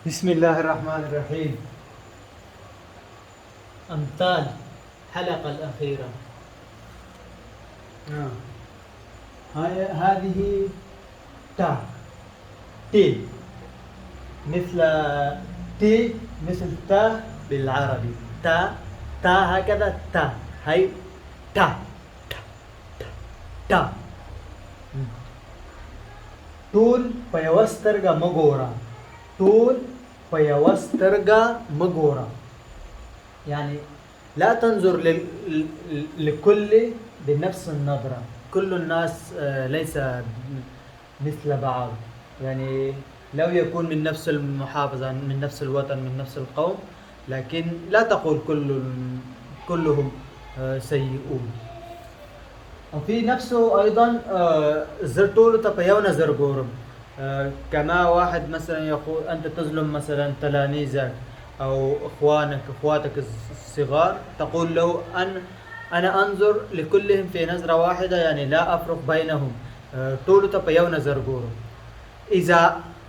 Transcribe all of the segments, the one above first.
بسم الله الرحمن الرحيم. أمثال الحلقة الأخيرة. هذه تا تي مثل تي مثل تا بالعربي تا تا هكذا تا هاي تا تا تا, تا. طول فيوسترغا مغورا طول فيوسترغا مغورا يعني لا تنظر لكل بنفس النظرة. كل الناس ليس مثل بعض، يعني لو يكون من نفس المحافظة، من نفس الوطن، من نفس القوم، لكن لا تقول كلهم سيئون. وفي نفسه أيضا زرتولو تبيونا زرقورم. كما واحد مثلا يقول أنت تظلم مثلا تلاميذك أو إخواتك الصغار، تقول له أنا أنظر لكلهم في نظرة واحدة، يعني لا أفرق بينهم. طول تبيونا زرقورم.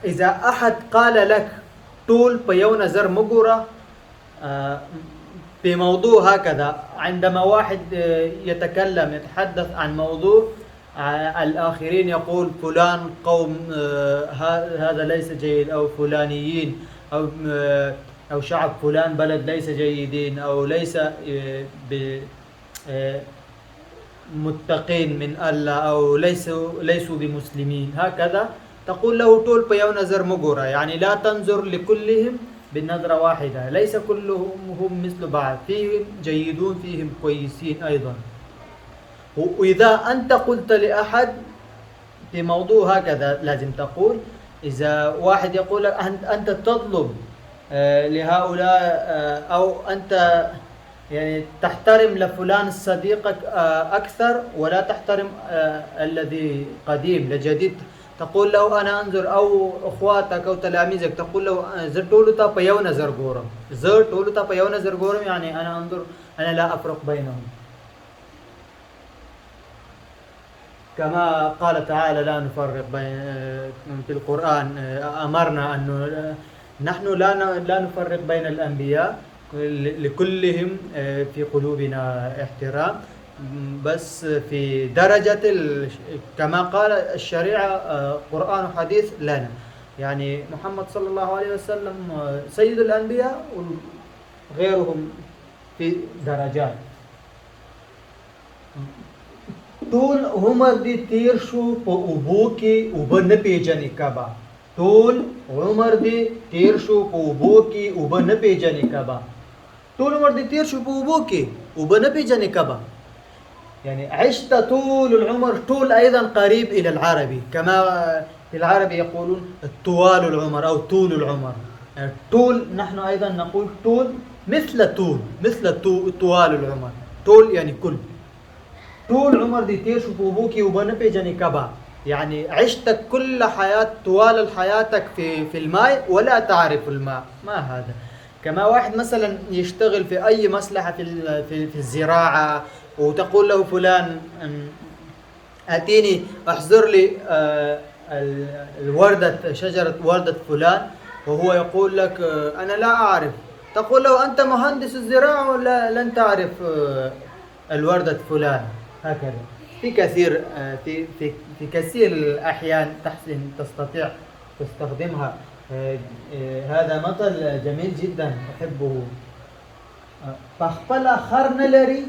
إذا أحد قال لك طول بيونا زر مقورة في موضوع هكذا، عندما واحد يتحدث عن موضوع، الآخرين يقول فلان قوم هذا ليس جيد، أو فلانيين، أو شعب فلان بلد ليس جيدين، أو ليس متقين من الله، أو ليسوا بمسلمين، هكذا تقول له طول بيو نظر مقورة، يعني لا تنظر لكلهم بالنظرة واحدة. ليس كلهم هم مثل بعض، فيهم جيدون فيهم كويسين أيضا. وإذا أنت قلت لأحد في موضوع هكذا لازم تقول، إذا واحد يقول أنت تطلب لهؤلاء، أو أنت يعني تحترم لفلان صديقك أكثر، ولا تحترم الذي قديم لجديد، تقول له أنا أنظر، أو أخواتك أو تلاميذك تقول له زرتولو تا بيونا زرقورم، زرتولو تا بيونا زرقورم، يعني أنا أنظر، أنا لا أفرق بينهم. كما قال تعالى لا نفرق بين في القرآن، أمرنا أن نحن لا نفرق بين الأنبياء، لكلهم في قلوبنا احترام، بس في درجة كما قال الشريعة قرآن وحديث لنا، يعني محمد صلى الله عليه وسلم سيد الأنبياء، وغيرهم في درجات. طول عمر دي تيرشو په اوبو کې اوبه نه پیژني کبا طول عمر دي تیرشو په اوبو کې اوبه نه پیژني کبا طول عمر دي تیرشو په اوبو کې اوبه نه پیژني کبا يعني عشت طول العمر. طول أيضا قريب إلى العربي، كما في العربي يقولون طوال العمر أو طول العمر. طول نحن أيضا نقول طول مثل طوال العمر. طول يعني كل. طول عمر دي تير شبوبوكي وبنبي جاني كبا، يعني عشت كل طوال حياتك في الماء ولا تعرف الماء. ما هذا؟ كما واحد مثلا يشتغل في أي مصلحة في الزراعة، وتقول له فلان أتيني أحضر لي شجرة وردة فلان، وهو يقول لك أنا لا أعرف. تقول له أنت مهندس الزراعة ولا لن تعرف الوردة فلان؟ هكذا في كثير في كثير الأحيان تستطيع تستخدمها. هذا مثل جميل جدا أحبه. پخپلا خر نلري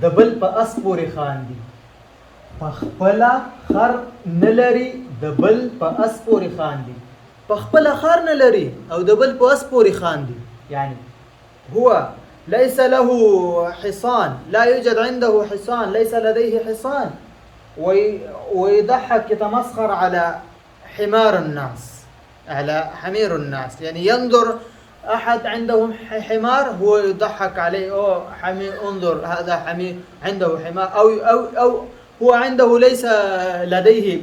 دبل په اسپوري خاندي. پخپلا خر نلري دبل په اسپوري خاندي. پخپلا خر نلري او دبل په اسپوري خاندي، يعني هو ليس له حصان، لا يوجد عنده حصان، ليس لديه حصان، ويضحك يتمسخر على حمار الناس، على حمير الناس، يعني ينظر أحد عندهم حمار هو يضحك عليه، أو حمير، انظر هذا حمير عنده حمار، أو هو عنده ليس لديه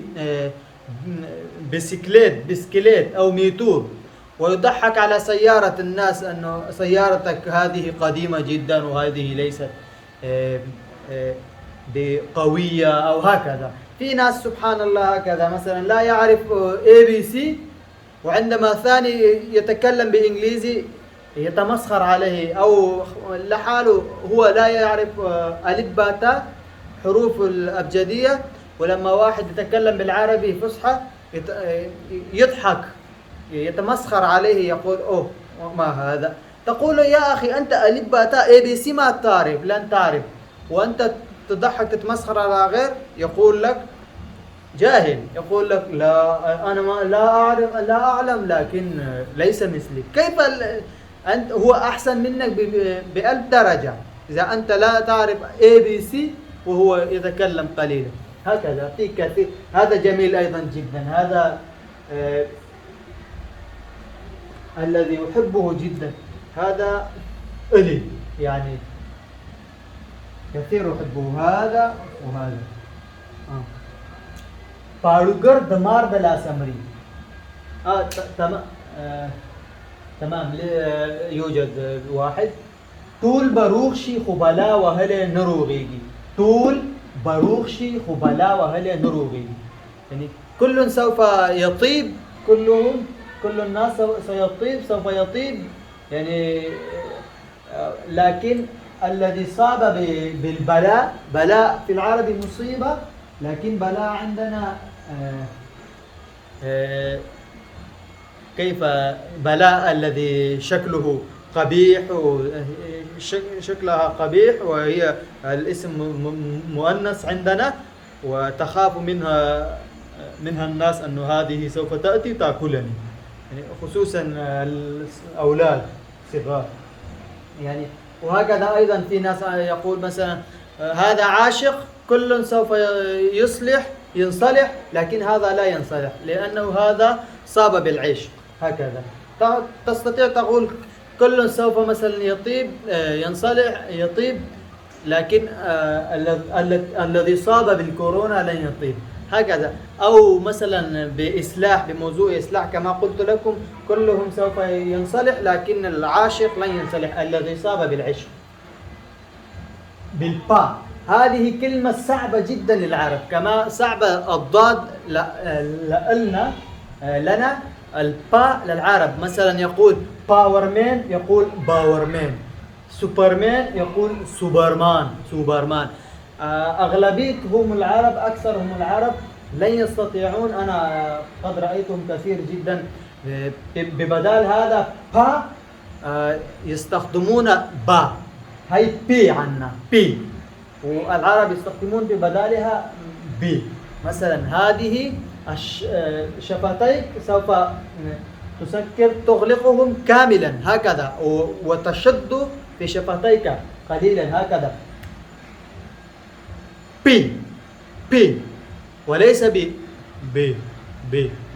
بسكليت أو ميتور، ويضحك على سيارة الناس أنه سيارتك هذه قديمة جدا وهذه ليست بقوية أو هكذا. في ناس سبحان الله هكذا، مثلا لا يعرف ABC وعندما ثاني يتكلم بإنجليزي يتمسخر عليه، أو لحاله هو لا يعرف ألف باء تاء حروف الأبجدية، ولما واحد يتكلم بالعربي فصحى يضحك يتمسخر عليه يقول أوه ما هذا. تقول يا أخي أنت ألف باء تاء اي بي سي ما تعرف، لن تعرف، وأنت تضحك تتمسخر على غير. يقول لك جاهل، يقول لك لا أنا ما لا أعرف لا أعلم لكن ليس مثلي. كيف أنت هو أحسن منك بألف درجة إذا أنت لا تعرف اي بي سي وهو يتكلم قليلا. هكذا في كثير. هذا جميل أيضا جدا. هذا الذي يحبه جدا. هذا إلي يعني كثير يحبه هذا وهذا. पाड़ूगर दमार दला समरी تمام. يوجد واحد طول بروخشي خبلا وهلا نروغيجي. طول بروخشي خبلا وهلا نروغيجي يعني كل سوف يطيب، كل الناس سيطيب سوف يطيب يعني. لكن الذي صاب بالبلاء، بلاء في العربي مصيبة، لكن بلاء عندنا كيف بلاء الذي شكله قبيح، شكلها قبيح وهي الاسم مؤنث عندنا، وتخاف منها الناس أن هذه سوف تأتي تأكلني يعني، خصوصا الأولاد الصغار يعني. وهكذا أيضا في ناس يقول مثلا هذا عاشق كل سوف ينصلح، لكن هذا لا ينصلح لأنه هذا صاب بالعيش. هكذا تستطيع تقول كل سوف مثلا يطيب، لكن الذي صاب بالكورونا لن يطيب. هكذا. أو مثلا بموضوع إصلاح كما قلت لكم كلهم سوف ينصلح، لكن العاشق لن ينصلح الذي صاب بالعشق. بالباء هذه كلمة صعبة جدا للعرب، كما صعبة الضاد لنا الباء للعرب. مثلا يقول باورمان يقول باورمان، سوبرمان يقول سوبرمان. أغلبيتهم العرب، أكثرهم العرب لن يستطيعون. أنا قد رأيتهم كثير جدا ببدال هذا با يستخدمون با، هاي بي عنا بي، والعرب يستخدمون ببدالها بي. مثلا هذه شفتيك سوف تسكر تغلقهم كاملا هكذا، وتشد في شفتيك قليلا هكذا. بي وليس بي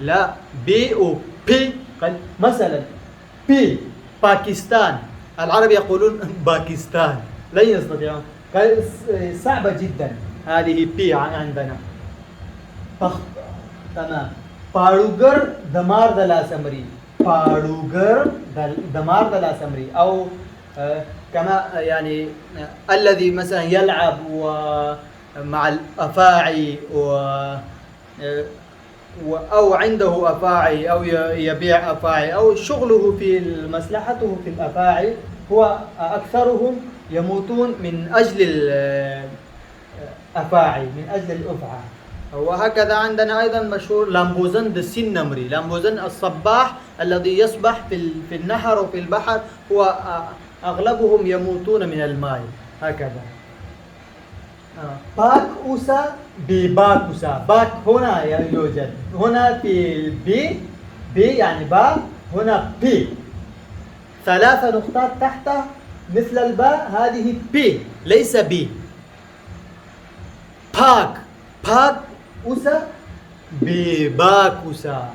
لا بي و بي. مثلا بي باكستان، العرب يقولون باكستان، لن يستطيعون. صعبة جدا هذه بي عندنا. تمام. पाड़ूगर दमार दला समरी، पाड़ूगर दमार दला समरी. أو كما يعني الذي مثلا يلعب مع الأفاعي أو عنده أفاعي أو يبيع أفاعي أو شغله في مصلحته في الأفاعي، هو أكثرهم يموتون من أجل الأفاعي، من أجل الأفعى. وهكذا عندنا أيضا مشهور لامبوزن دسين نمري، لامبوزن الصباح الذي يسبح في النهر وفي البحر، هو أغلبهم يموتون من الماء. هكذا. باك أوسا بباكوسا. باك هنا يوجد، هنا في بي يعني با، هنا بي 3 نقطات تحته مثل الباء، هذه بي ليس بي. باك أوسا بباكوسا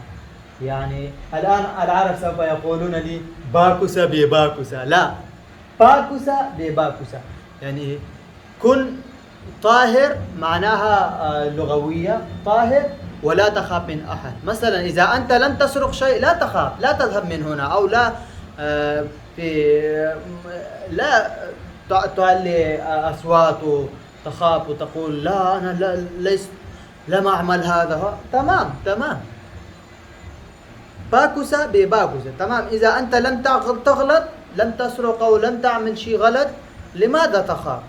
يعني. الآن العرب سوف يقولون لي باكوسا بباكوسا، لا، باكوسا بباكوسا يعني كن طاهر، معناها لغوية طاهر ولا تخاف من أحد. مثلا إذا أنت لن تسرق شيء لا تخاف، لا تذهب من هنا، أو لا لا تعلي أصوات وتخاف وتقول لا أنا لم أعمل هذا. تمام. باكوسة بباكوسة، تمام. إذا أنت لم تغلط، لم تسرق أو لم تعمل شيء غلط، لماذا تخاف؟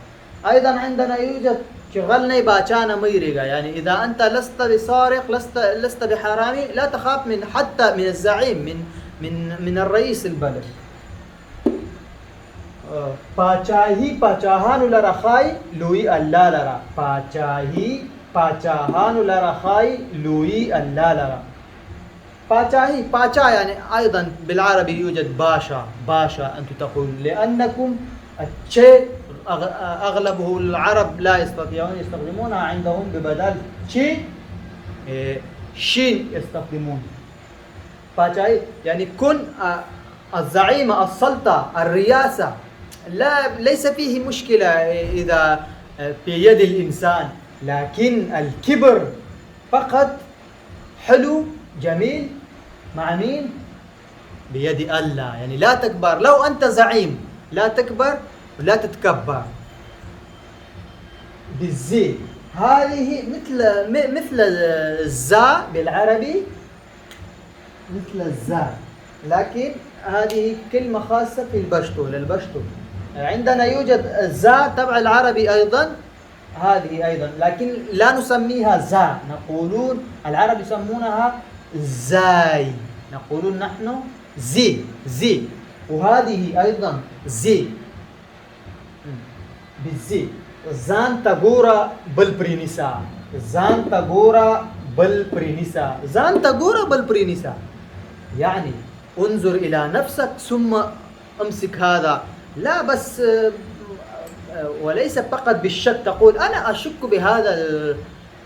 أيضا عندنا يوجد شغلني باچانا ميريغا، يعني إذا أنت لست بسارق، لست بحرامي، لا تخاف من حتى من الزعيم، من الرئيس البلد. پاچاهی پاچاهانو لرا خای لوی الله لرا، پاچاهی پاچاهانو لرا خای لوی الله لرا. پاچاهی پاچا يعني أيضا بالعربي يوجد باشا، باشا أنت تقول، لأنكم الشيء أغلبه العرب لا يستطيعون يستخدمونها عندهم ببدل شيء شين يستخدمون. پاچاهی يعني كن الزعيمة، السلطة، الرئاسة، ليس فيه مشكلة إذا في يد الإنسان، لكن الكبر فقط حلو جميل مع مين؟ بيد الله. يعني لا تكبر، لو أنت زعيم لا تكبر ولا تتكبر. بالزي هذه مثل الزاء بالعربي، مثل الزاء، لكن هذه كلمة خاصة في البشتو، للبشتو. عندنا يوجد الزاء تبع العربي أيضا، هذه أيضا، لكن لا نسميها زاء، نقولون العرب يسمونها زاي، نقولون نحن زي، وهذه أيضا زي بالزي. زان تغورا بالبرينيسا، زان تغورا بالبرينيسا، زان تغورا بالبرينيسا، يعني انظر إلى نفسك ثم امسك هذا، لا بس وليس فقط بالشك، تقول أنا أشك بهذا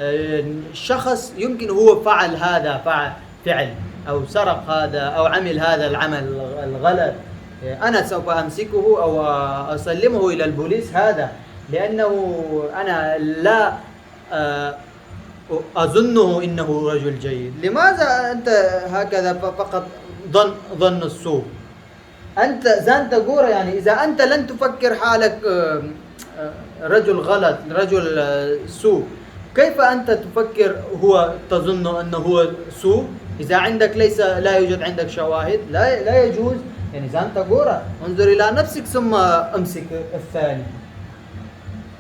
الشخص، يمكن هو فعل هذا فعل أو سرق هذا أو عمل هذا العمل الغلط، أنا سوف أمسكه أو أسلمه إلى البوليس، هذا لأنه أنا لا أظنه إنه رجل جيد. لماذا أنت هكذا فقط ظن السوء؟ أنت زان تغورا، يعني إذا أنت لن تفكر حالك رجل غلط، رجل سوء، كيف أنت تفكر هو تظن أنه هو سوء إذا عندك لا يوجد عندك شواهد؟ لا يجوز. يعني زان تغورا، انظر إلى نفسك ثم امسك الثاني.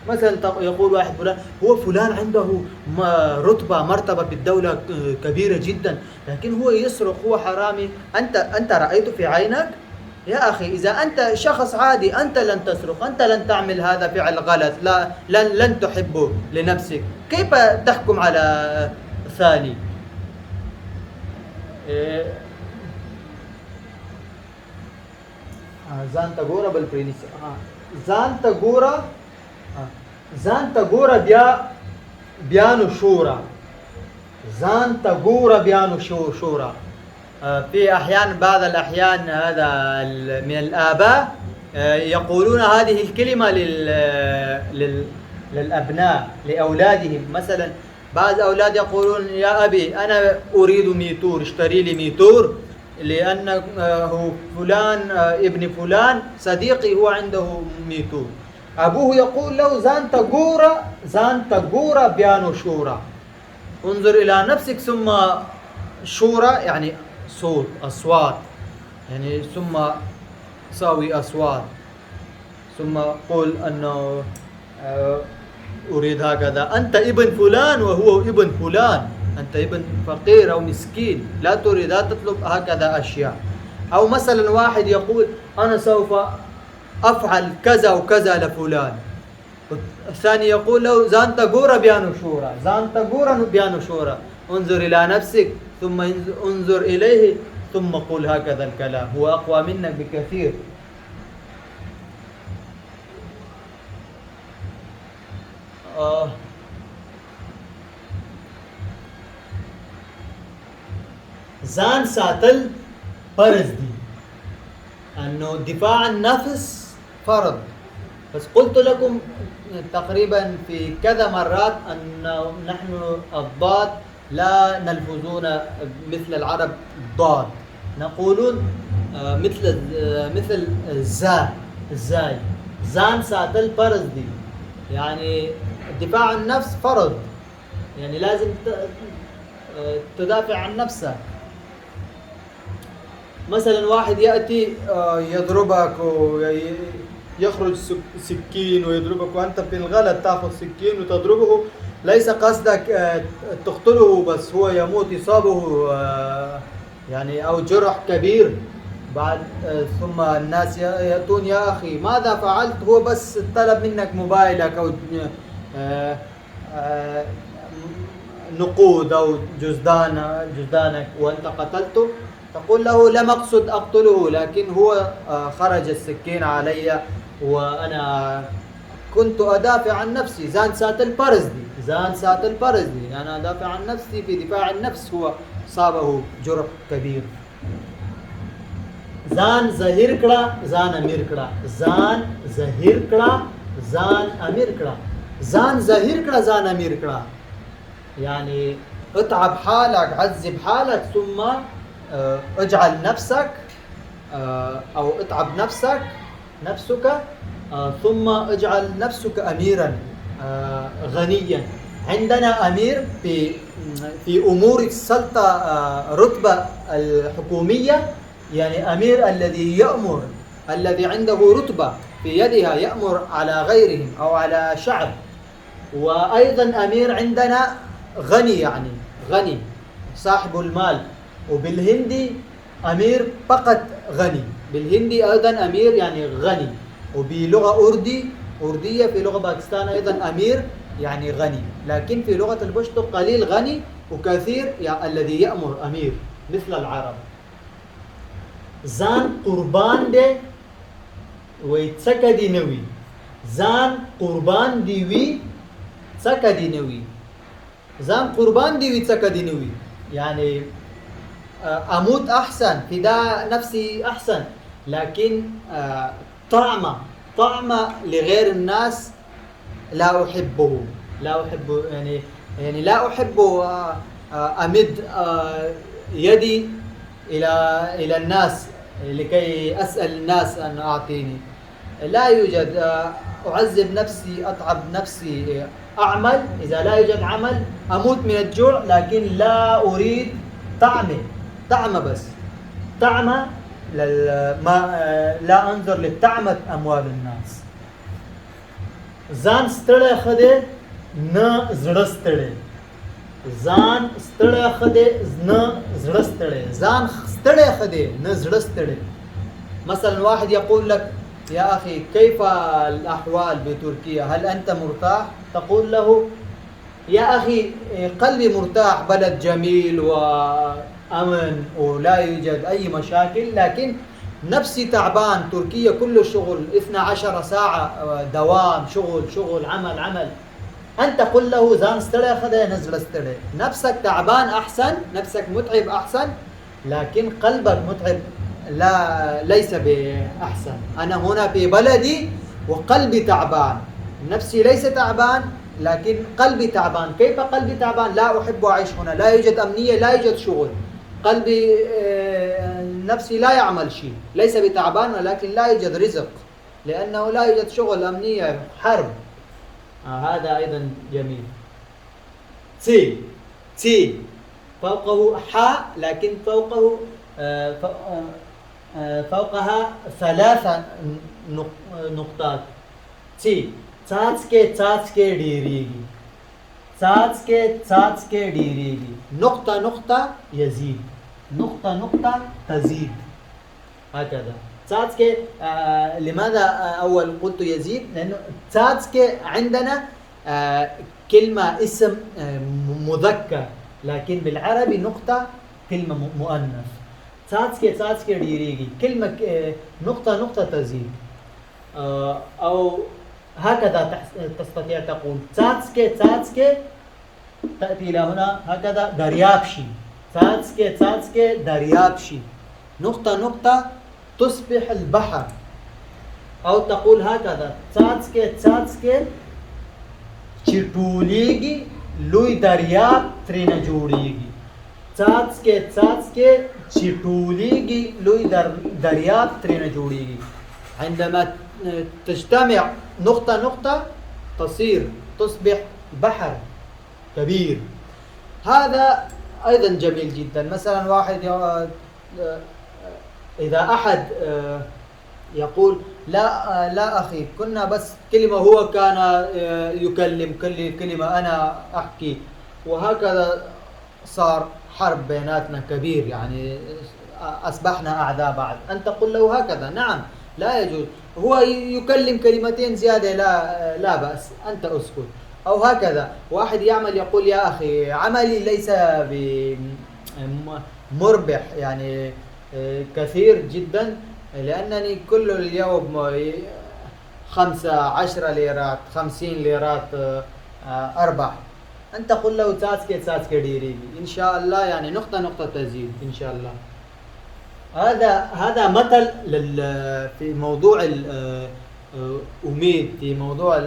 مثلا يقول واحد فلان، هو فلان عنده رتبة مرتبة بالدولة كبيرة جدا، لكن هو يسرق، هو حرامي. أنت رأيته في عينك؟ يا أخي، إذا أنت شخص عادي، أنت لن تسرق، أنت لن تعمل هذا فعل غلط، لن تحبه لنفسك، كيف تحكم على ثاني؟ زان تغورا بالبرينيس، زان تغورا بيانو شورا، زان تغورا بيانو شورا. في بعض الأحيان هذا من الآباء يقولون هذه الكلمة للأبناء، لأولادهم. مثلا بعض أولاد يقولون يا أبي أنا أريد ميتور، اشتري لي ميتور، لأنه فلان ابن فلان صديقي هو عنده ميتور. أبوه يقول له زان تغورا بيانو شورا، انظر إلى نفسك ثم شورا يعني صوت، أصوات، يعني ثم ساوي أصوات، ثم قل أنه أريد هكذا. أنت ابن فلان وهو ابن فلان، أنت ابن فقير أو مسكين، لا تطلب هكذا أشياء. أو مثلا واحد يقول أنا سوف أفعل كذا وكذا لفلان، الثاني يقول له زان تغورا بيانو شورا، زان تغورا بيانو شورا، انظر إلى نفسك ثم انظر إليه ثم قل هكذا الكلام، هو أقوى منك بكثير. زان ساتل فرض دي، أنه دفاع عن النفس فرض. بس قلت لكم تقريبا في كذا مرات أن نحن الضاد لا نلفظون مثل العرب الضاد، نقولون مثل الزاي. زان ساتل فرض دي، يعني الدفاع عن النفس فرض، يعني لازم تدافع عن نفسك. مثلا واحد يأتي يضربك ويخرج سكين ويضربك، وأنت في الغلط تأخذ سكين وتضربه، ليس قصدك تقتله، بس هو يموت، يصابه يعني أو جرح كبير. بعد ثم الناس يأتون: يا أخي ماذا فعلت؟ هو بس طلب منك موبايلك أو آه، نقود أو جزدانك وأنت قتلته. تقول له: لم أقصد أقتله، لكن هو خرج السكين علي وأنا كنت أدافع عن نفسي. زان سات البرزدي، أنا أدافع عن نفسي، في دفاع النفس هو صابه جرح كبير. زان زهير كلا زان أمير كلا، زان زهير كلا زان أمير كلا، زان زهير كلا زان أمير كلا، يعني اتعب حالك، عذب حالك، ثم اجعل نفسك أو اتعب نفسك ثم اجعل نفسك أميرا غنيا. عندنا أمير في أمور السلطة رتبة الحكومية، يعني أمير الذي يأمر، الذي عنده رتبة في يدها يأمر على غيرهم أو على شعب. وأيضا أمير عندنا غني، يعني غني صاحب المال. وبالهندي أمير فقط غني، بالهندي أيضا أمير يعني غني. وبلغة أردية في لغة باكستان أيضا أمير يعني غني، لكن في لغة البشتو قليل غني وكثير يعني الذي يأمر أمير مثل العرب. زان قربان دي ويتسكدي نوي، زان قربان ديوي تسكدي نوي، زان قربان ديوي تسكدي نوي، يعني أموت أحسن، فداء نفسي أحسن، لكن طعمة لغير الناس لا أحبه، يعني لا أحب أمد يدي إلى الناس لكي أسأل الناس أن أعطيني. لا يوجد، أعذب نفسي، أتعب نفسي، أعمل، إذا لا يوجد عمل أموت من الجوع، لكن لا أريد طعمة بس طعمة لا أنظر لطعمة أموال الناس. زان ستړی خده نه زړه ستړی، زان ستړی خده نه زړه ستړی، زان ستړی خده نه زړه ستړی. مثلا واحد يقول لك: يا أخي كيف الأحوال بتركيا؟ هل أنت مرتاح؟ تقول له: يا أخي قلبي مرتاح، بلد جميل وأمن ولا يوجد أي مشاكل، لكن نفسي تعبان، تركيا كله شغل، 12 ساعة دوام، شغل عمل. أنت قل له: زان ستړی خده نزل ستړی. نفسك تعبان أحسن، نفسك متعب أحسن، لكن قلبك متعب ليس بأحسن. أنا هنا في بلدي وقلبي تعبان، نفسي ليس تعبان لكن قلبي تعبان. كيف قلبي تعبان؟ لا أحب أعيش هنا، لا يوجد أمنية، لا يوجد شغل، قلبي نفسي لا يعمل شيء، ليس بتعبان ولكن لا يوجد رزق، لأنه لا يوجد شغل، أمنية، حرب. هذا أيضا جميل. تي فوقه حاء، لكن فوقها 3 نقطات. تي څاڅکي ډیریږي، څاڅکي ډیریږي، نقطة يزيد، نقطة تزيد، هكذا. څاڅکي لماذا أول قلت يزيد؟ لأنه څاڅکي عندنا كلمة اسم مذكر، لكن بالعربي نقطة كلمة مؤنث. څاڅکي ډیریږي، كلمة نقطة تزيد، أو هكذا تستطيع تقول څاڅکي تأتي إلى هنا هكذا دریابشي، څاڅکي دریابشي، نقطة تصبح البحر. أو تقول هكذا څاڅکي چټوليږي، لوی دریاب ترنه جوړيږي. څاڅکي چټوليږي، لوی دریاب ترنه جوړيږي. عندما تجتمع نقطة تصبح بحر كبير. هذا أيضا جميل جدا. مثلا واحد إذا أحد يقول لا أخي كنا بس كلمة هو كان يكلم كلمة أنا أحكي، وهكذا صار حرب بيناتنا كبير، يعني أصبحنا أعداء بعض. أنت تقول له هكذا، نعم لا يجوز، هو يكلم كلمتين زيادة لا بأس، أنت أسكت. أو هكذا واحد يعمل يقول يا أخي عملي ليس مربح يعني كثير جدا، لأنني كل اليوم 15 ليرات 50 ليرات أربح. أنت قل له تاسكي ديري إن شاء الله، يعني نقطة تزيد إن شاء الله. هذا مثل في موضوع الأميد، في موضوع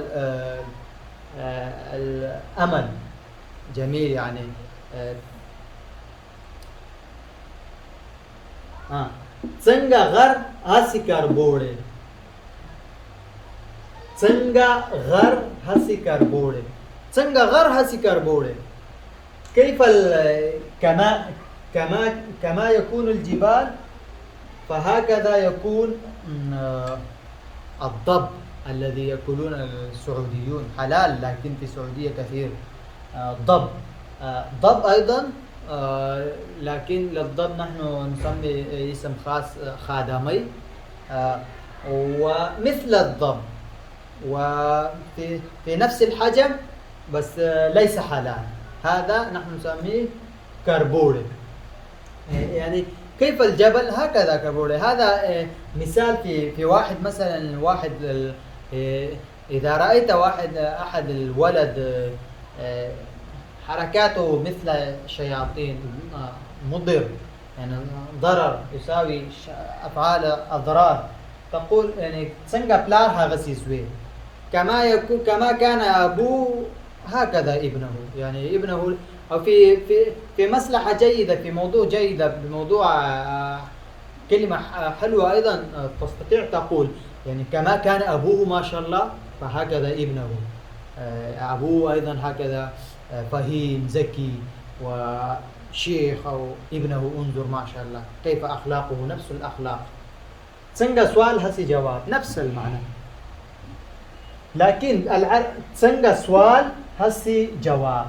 الأمل. جميل يعني. څنګه غر هسي کربوړې، څنګه غر هسي کربوړې، څنګه غر هسي کربوړې. كيف كما يكون الجبال فهكذا يكون الضب الذي يأكلون السعوديون، حلال لكن في السعودية كثير. ضب أيضا، لكن للضب نحن نسمي اسم خاص خادمي، ومثل الضب وفي نفس الحجم بس ليس حلال، هذا نحن نسميه كربوري. يعني كيف الجبل هكذا كربوري. هذا مثال في واحد، مثلا واحد إذا رأيت أحد الولد حركاته مثل شياطين، مضر يعني ضرر، يساوي أفعال أضرار، تقول يعني څنګه پلار هغه سيسوي، كما كان أبوه هكذا ابنه، يعني ابنه. أو في مصلحة جيدة، في موضوع جيدة، بموضوع كلمة حلوة أيضا تستطيع تقول يعني كما كان أبوه ما شاء الله فهكذا ابنه. أبوه أيضا هكذا فهيم ذكي وشيخ، أو ابنه انظر ما شاء الله كيف أخلاقه نفس الأخلاق. څنګه سوال هسي جواب، نفس المعنى، لكن څنګه سوال هسي جواب.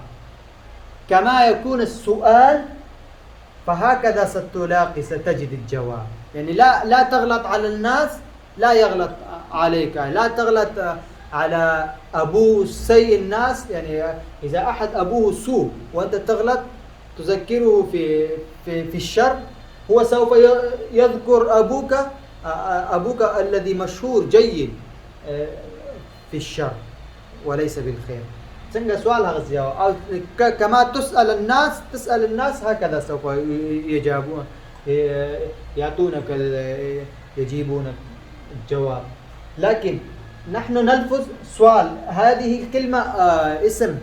كما يكون السؤال فهكذا ستجد الجواب. يعني لا تغلط على الناس، لا يغلط عليك، لا تغلط على أبوه سيء الناس. يعني إذا أحد أبوه سوء وأنت تغلط تذكره في الشر، هو سوف يذكر أبوك الذي مشهور جيد في الشر وليس بالخير. څنګه سؤال هغه جواب. أو كما تسأل الناس هكذا سوف يجيبون، يعطونك يجيبونك الجواب. لكن نحن نلفظ سؤال، هذه الكلمة اسم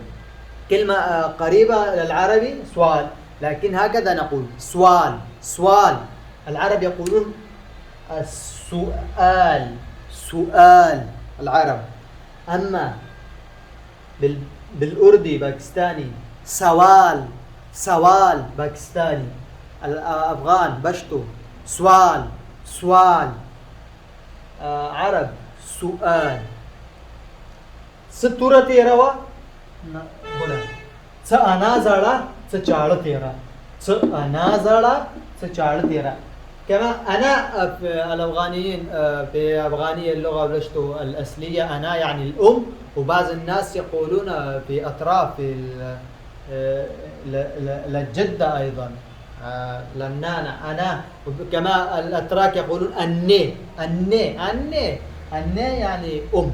كلمة قريبة للعربي سؤال، لكن هكذا نقول سؤال. العرب يقولون سؤال العرب. أما بالأردي باكستاني سوال باكستاني. الأفغان بشتو سوال. عرب سؤال. ستورة تيروا بولا أنا زړه چاړه تيرا. كما أنا في الأفغانيين، في أفغانية اللغة بلشتو الأصلية أنا يعني الأم، وبعض الناس يقولون في أطراف للجدة أيضا للنانا أنا. كما الأتراك يقولون أني يعني أم.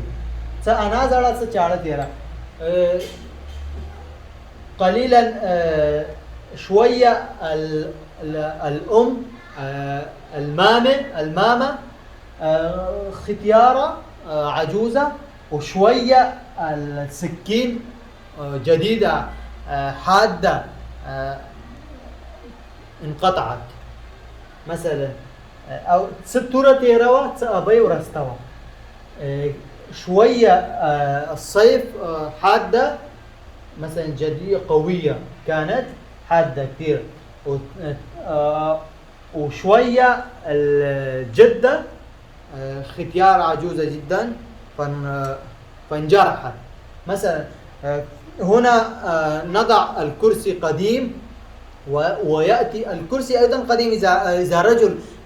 أنا زړه چاړه تيرا. قليلا شوية الأم، المامة ختيارة عجوزة، وشوية السكين جديدة حادة انقطعت مثلا. أو ستورة تيروا أبي ورستوا. شوية الصيف حادة مثلا، جديدة قوية كانت حادة كثير. وشوية الجدة ختيار عجوزة جدا فانجرحت مثلا. هنا نضع الكرسي قديم ويأتي الكرسي أيضا قديم.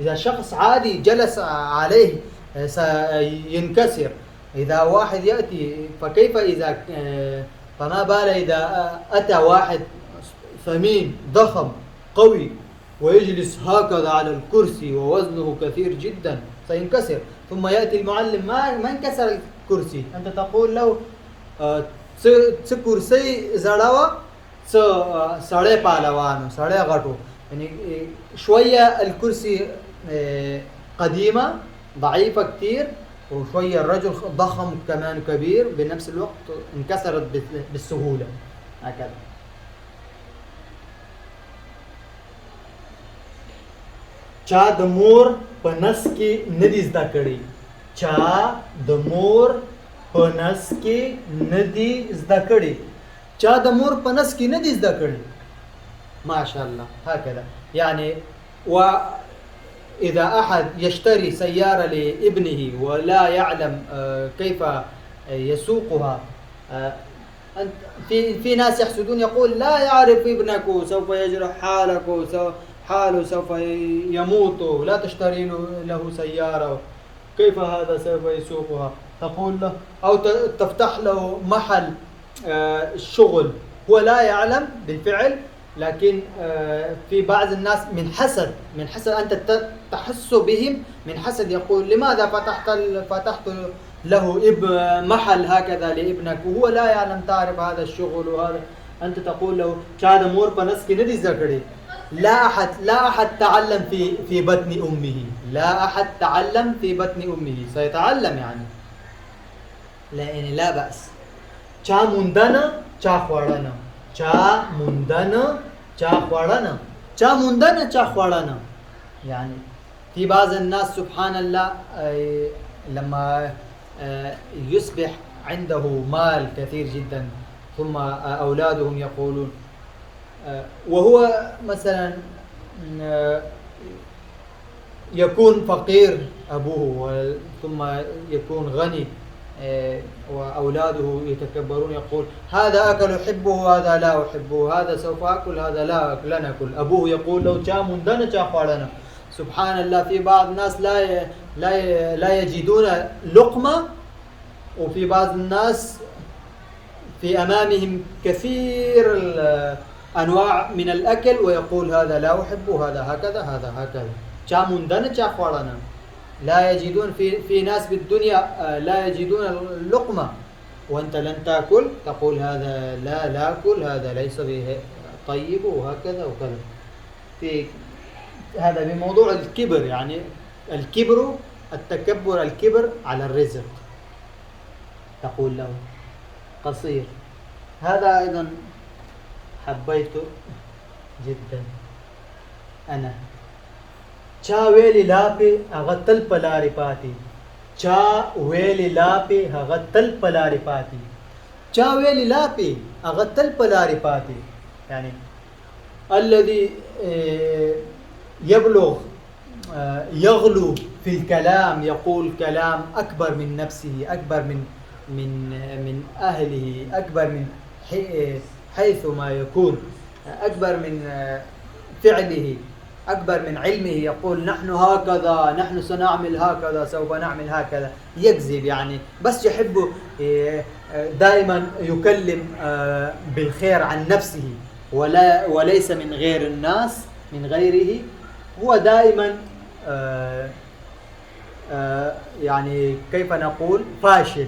إذا شخص عادي جلس عليه سينكسر. إذا واحد يأتي فكيف إذا فما بال إذا أتى واحد ثمين ضخم قوي ويجلس هكذا على الكرسي ووزنه كثير جدا سينكسر. ثم يأتي المعلم ما انكسر الكرسي، أنت تقول له كرسي زړاوه سړی پهلوانو سړی غټو. يعني شوية الكرسي قديمة ضعيفة كتير، وشوية الرجل ضخم كمان كبير بنفس الوقت انكسرت بالسهولة هكذا. چا د مور په نس کې ندی زده کړی، چا د مور په نس کې ندی زده کړی، چا د مور په نس کې ندی زده کړی. ما شاء الله هكذا. يعني وإذا أحد يشتري سيارة لابنه ولا يعلم كيف يسوقها، في ناس يحسدون يقول لا يعرف ابنك سوف يجرح حاله سوف يموت، لا تشتري له سيارة، كيف هذا سوف يسوقها؟ تقول له أو تفتح له محل الشغل، هو لا يعلم بالفعل، لكن في بعض الناس من حسد أنت تحس بهم من حسد، يقول لماذا فتحت له محل هكذا لابنك وهو لا يعلم تعرف هذا الشغل وهذا. أنت تقول له شاد مور بنسكي ندي ذكري. لا أحد تعلم في بطن أمه، لا أحد تعلم في بطن أمه، سيتعلم يعني لا بأس. چا مندنا چا خوړنا، چا مندنا چا خوړنا، چا مندنا چا خوړنا. يعني في بعض الناس سبحان الله لما يصبح عنده مال كثير جدا ثم أولادهم يقولون، وهو مثلا يكون فقير أبوه ثم يكون غني وأولاده يتكبرون، يقول هذا أكل أحبه وهذا لا أحبه، هذا سوف أكل هذا لا نأكل. أبوه يقول له جا مندنا جا خوارنا. سبحان الله في بعض الناس لا يجدون لقمة، وفي بعض الناس في أمامهم كثير أنواع من الأكل ويقول هذا لا أحبه هذا هكذا هذا هكذا. جا مندنا جا خوارنا. لا يجدون في ناس بالدنيا لا يجدون اللقمة وأنت لن تأكل، تقول هذا لا أكل هذا ليس طيب وهكذا وكذا. في هذا بموضوع الكبر، يعني الكبر على الرزق. تقول له قصير. هذا أيضا حبيته جدا أنا. چا ویلی لاپی هغه تل پلاری پاتی، چا ویلی لاپی هغه تل پلاری پاتی، چا ویلی لاپی هغه تل پلاری پاتی. يعني الذي يغلو في الكلام، يقول كلام أكبر من نفسه، أكبر من أهله، أكبر من حيث ما يكون، أكبر من فعله، أكبر من علمه. يقول نحن هكذا، نحن سنعمل هكذا، سوف نعمل هكذا. يكذب يعني، بس يحب دائما يكلم بالخير عن نفسه وليس من غير الناس، من غيره. هو دائما يعني كيف نقول فاشل.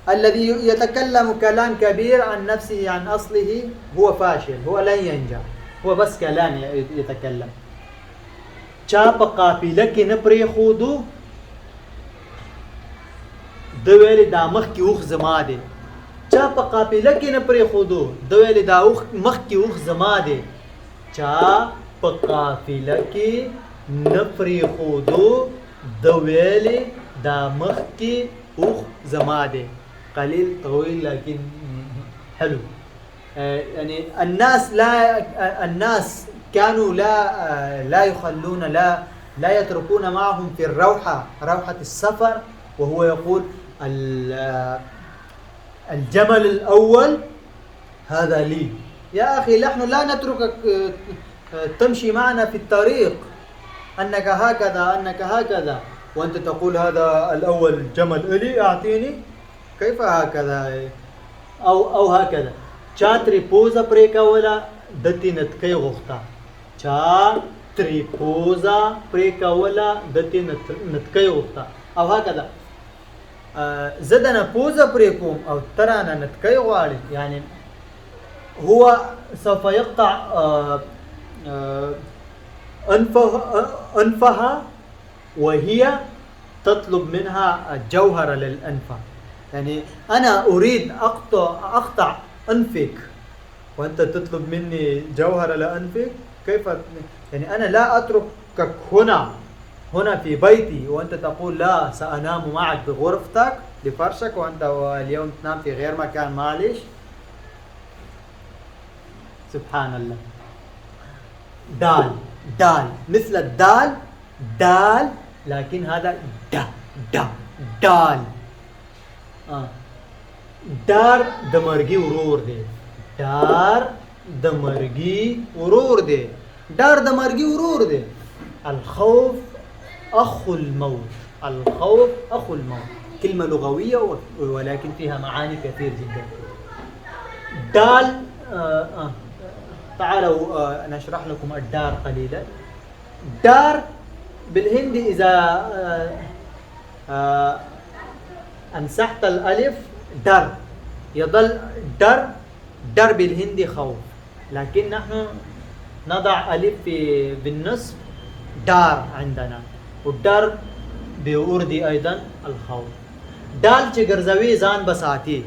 الذي يتكلم كلام كبير عن نفسه عن أصله هو فاشل، هو لن ينجح، هو بس كلام يتكلم. چا په قافله کې نه پرېښودو، د ویلې دا مخکې اوښ زما دی. چا په قافله کې نه پرېښودو، د ویلې دا مخکې اوښ زما دی. چا په قافله کې نه پرېښودو، د ویلې دا مخکې اوښ زما دی. قليل طويل لكن حلو. يعني الناس كانوا لا يخلون لا يتركون معهم في الروحة، روحة السفر، وهو يقول الجمل الأول هذا لي. يا أخي نحن لا نتركك تمشي معنا في الطريق أنك هكذا أنك هكذا، وأنت تقول هذا الأول جمل إلي أعطيني، كيف هكذا؟ أو هكذا چاتري بوزا بريكا ولا دتي نتكي غختا، چاتري بوزا بريكا ولا دتي نتكي غختا، أو هكذا زدنا بوزا بريكوم أو ترانا نتكي غالي. يعني هو سوف يقطع أنفها وهي تطلب منها جوهرة للأنفة. يعني أنا أريد أقطع أنفك وأنت تطلب مني جوهرة لأنفك، كيف؟ يعني أنا لا أتركك هنا في بيتي وأنت تقول لا سأنام معك بغرفتك بفرشك وأنت اليوم تنام في غير مكان. معلش، سبحان الله. دال مثل الدال دال، لكن هذا دال. دار دمرگی ورور دی، دار دمرگی ورور دی، دار دمرگی ورور دی. الخوف أخو الموت، الخوف أخو الموت، كلمة لغوية ولكن فيها معاني كثير جدا. دال تعالوا نشرح لكم الدار قليلا. دار بالهندي إذا أمسحت الألف در يظل در بالهندي خوف، لكن نحن نضع ألف بالنصف دار عندنا، والدار بأردي أيضا الخوف. دال چگرزوی زان بساتی،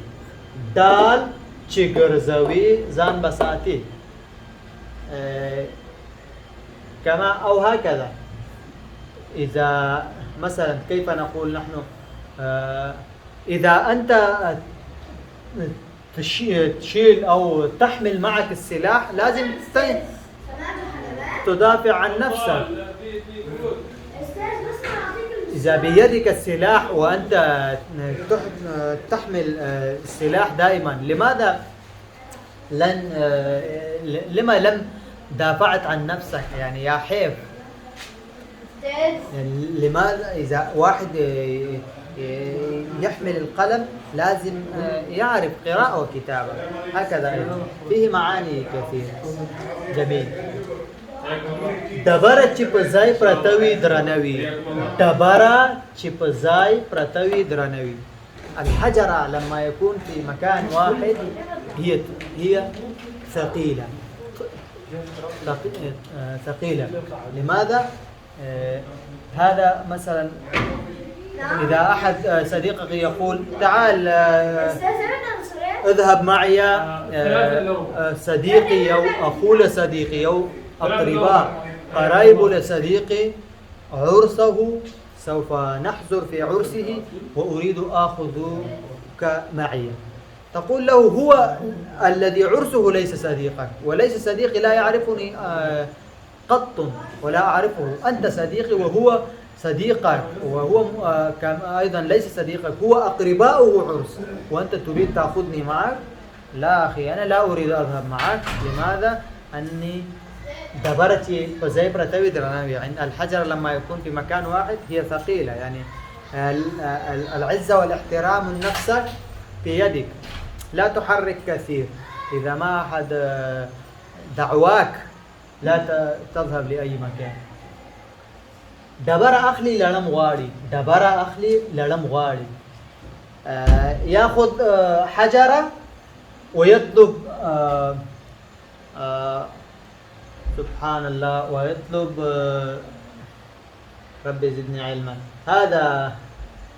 دال چگرزوی زان بساتی. كما أو هكذا. إذا مثلا كيف نقول نحن إذا أنت تشيل أو تحمل معك السلاح لازم تدافع عن نفسك. إذا بيدك السلاح وأنت تحمل السلاح دائما، لما لم دافعت عن نفسك؟ يعني يا حيف. يعني لماذا إذا واحد يحمل القلم لازم يعرف قراءة وكتابة، هكذا أيضا فيه معاني كثيرة. جميل. دبرة چپزای پرتوی درنوی، دبرة چپزای پرتوي درنوي. الحجرة لما يكون في مكان واحد هي ثقيلة. لماذا؟ هذا مثلا إذا أحد صديقك يقول تعال اذهب معي صديقي أو أخو لصديقي أو أقرباء قرايب لصديقي عرسه، سوف نحضر في عرسه وأريد آخذك معي. تقول له هو الذي عرسه ليس صديقك، وليس صديقي لا يعرفني قط ولا أعرفه. أنت صديقي وهو صديقك، وهو أيضا ليس صديقك، هو أقرباؤه عرس وأنت تريد تأخذني معك. لا أخي، أنا لا أريد أذهب معك. لماذا؟ أني دبرتي فزي برتوي درناوي. عند الحجر لما يكون في مكان واحد هي ثقيلة. يعني العزة والاحترام من نفسك في يدك، لا تحرك كثير. إذا ما أحد دعواك لا تذهب لأي مكان. دبر أخلي للم غاري، دبر أخلي للم غاري. يأخذ حجرة ويطلب سبحان الله، ويطلب ربي زدني علما. هذا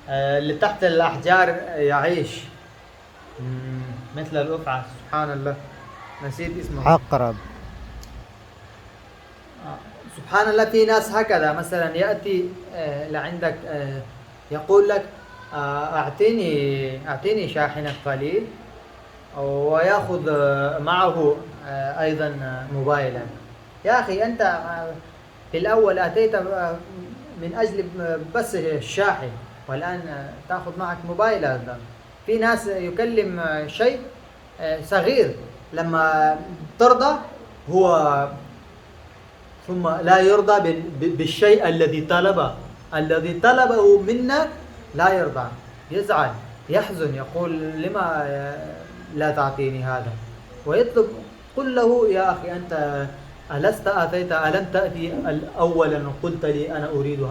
اللي تحت الأحجار يعيش مثل الأفعى. سبحان الله، نسيت اسمه. عقرب. سبحان الله. في ناس هكذا مثلا يأتي لعندك يقول لك أعطيني شاحنة قليل، ويأخذ معه أيضا موبايلا. يا أخي أنت في الأول أتيت من أجل بس الشاحن، والآن تأخذ معك موبايل. هذا في ناس يكلم شيء صغير لما ترضى هو، ثم لا يرضى بالشيء الذي طلبه منك، لا يرضى، يزعل، يحزن، يقول لما لا تعطيني هذا، ويطلب. قل له يا أخي أنت ألست أتيت، ألم تأتي أولا وقلت لي أنا أريد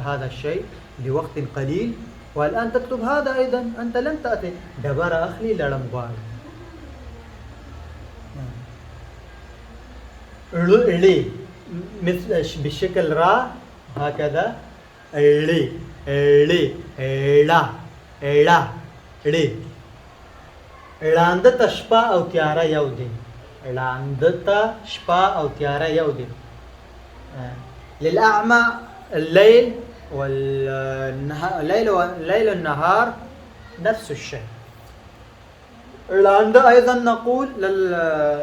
هذا الشيء لوقت قليل، والآن تكتب هذا أيضا، أنت لم تأتي. دبر أخلي لرمضان لي مثل بالشكل را هكذا، لي لي لا لا لي لاندتا شپا او تیارا یو دی، لاندتا شپا او تیارا یو دی. للأعمى الليل والليل والنهار نفس الشيء. لاند أيضا نقول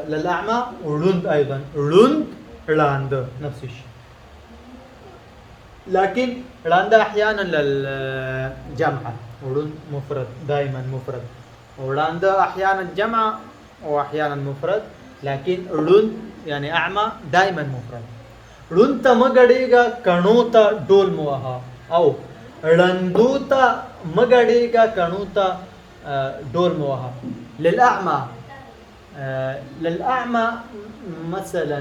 للأعمى، ولند أيضا، لند لاند نفس الشيء. لكن لاند أحيانا للجمع، ولند مفرد دائما مفرد، ولاند أحيانا جمع وأحيانا مفرد، لكن لند يعني أعمى دائما مفرد. لنت مغڑیگا کنوتا ڈول موها، أو لندوتا مغڑیگا کنوتا ڈول موها. للأعمى للأعمى مثلا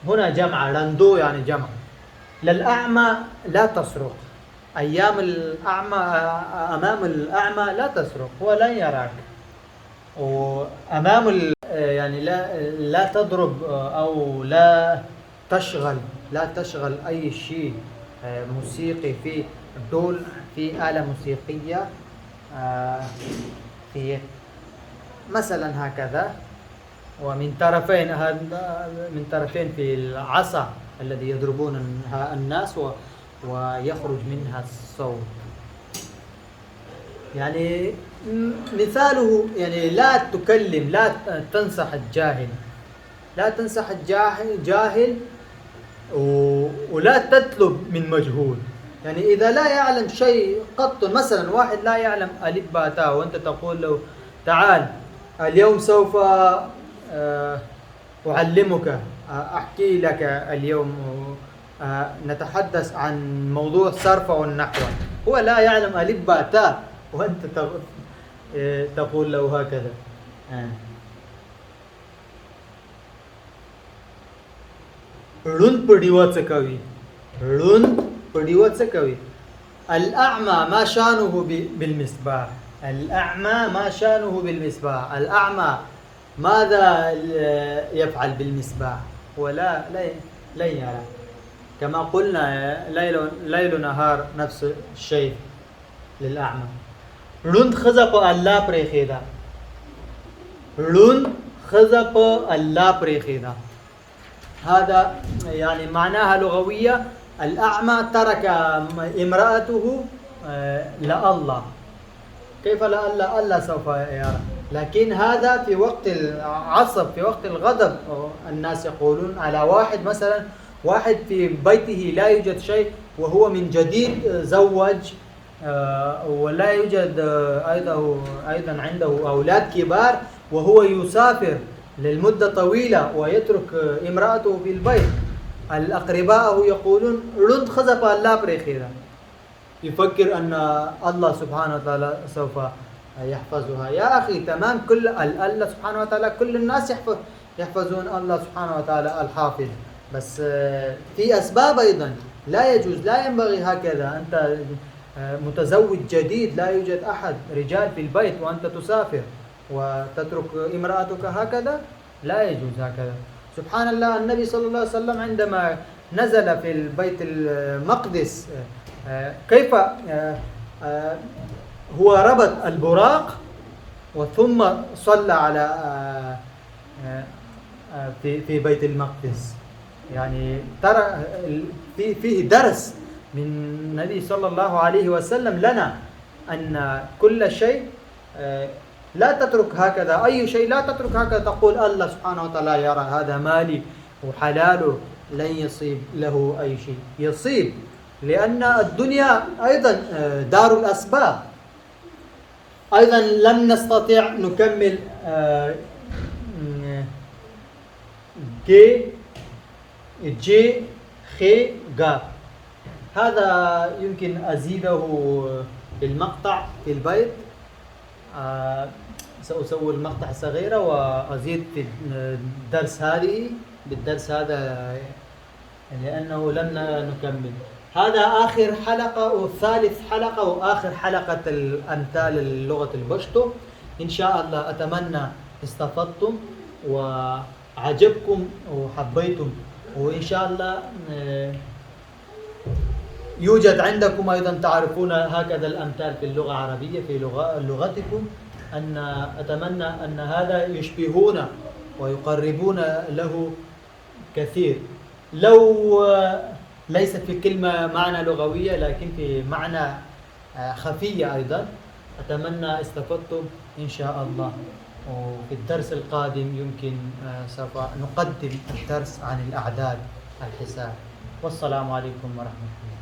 هنا جمع، لندو يعني جمع. للأعمى لا تصرخ، أيام الأعمى أمام الأعمى لا تصرخ، هو لا يراك. وأمام يعني لا تضرب أو لا تشغل أي شيء موسيقي في دول، في آلة موسيقية في مثلا هكذا، ومن طرفين في العصا الذي يضربون الناس ويخرج منها الصوت. يعني مثاله يعني لا تكلم، لا تنصح الجاهل، لا تنصح الجاهل ولا تطلب من مجهول. يعني إذا لا يعلم شيء قط، مثلا واحد لا يعلم ألف باء تاء، وأنت تقول له تعال اليوم سوف أعلمك، أحكي لك اليوم، نتحدث عن موضوع صرف والنحو، هو لا يعلم ألف باء تاء، وأنت تقول له هكذا. لند پڑیوات سکوی، لند پڑیوات سکوی. الأعمى ما شانه بالمصباح، الأعمى ما شانه بالمصباح. الأعمى ماذا يفعل بالمصباح؟ ولا لا يرى. كما قلنا ليل نهار نفس الشيء للأعمى. لند خزپ الله پریخیدا، لند خزپ الله پریخیدا، هذا يعني معناها لغوية. الأعمى ترك امرأته لله. كيف لله؟ الله سوف يرى. لكن هذا في وقت العصب، في وقت الغضب، الناس يقولون على واحد مثلا، واحد في بيته لا يوجد شيء، وهو من جديد زوج، ولا يوجد أيضا عنده أولاد كبار، وهو يسافر للمدة طويلة ويترك امرأته في البيت. الأقرباء يقولون لند خزف الله بريخيرا، يفكر أن الله سبحانه وتعالى سوف يحفظها. يا أخي تمام، كل الله سبحانه وتعالى، كل الناس يحفظون الله سبحانه وتعالى الحافظ، بس في أسباب أيضا. لا يجوز، لا ينبغي هكذا. أنت متزوج جديد، لا يوجد أحد رجال في البيت، وأنت تسافر وتترك امرأتك هكذا، لا يجوز هكذا. سبحان الله، النبي صلى الله عليه وسلم عندما نزل في البيت المقدس كيف هو ربط البراق وثم صلى على في بيت المقدس. يعني ترى فيه درس من النبي صلى الله عليه وسلم لنا أن كل شيء لا تترك هكذا أي شيء، لا تترك هكذا تقول الله سبحانه وتعالى يرى هذا مالي وحلاله، لن يصيب له أي شيء. يصيب، لأن الدنيا أيضا دار الأسباب. أيضا لم نستطيع نكمل جي جي خي غا. هذا يمكن أزيده بالمقطع في البيت. سأسوي المقطع صغيرة وأزيد في بالدرس هذا لأنه لم نكمل. هذا آخر حلقة وثالث حلقة وآخر حلقة الأمثال اللغة البشتو. إن شاء الله أتمنى استفدتم وعجبكم وحبيتم، وإن شاء الله يوجد عندكم أيضا تعرفون هكذا الأمثال في اللغة العربية في لغتكم. أتمنى أن هذا يشبهون ويقربون له كثير، لو ليست في كلمة معنى لغوية لكن في معنى خفية أيضا. أتمنى استفدتم إن شاء الله. وفي الدرس القادم يمكن سوف نقدم الدرس عن الأعداد الحساب. والسلام عليكم ورحمة الله.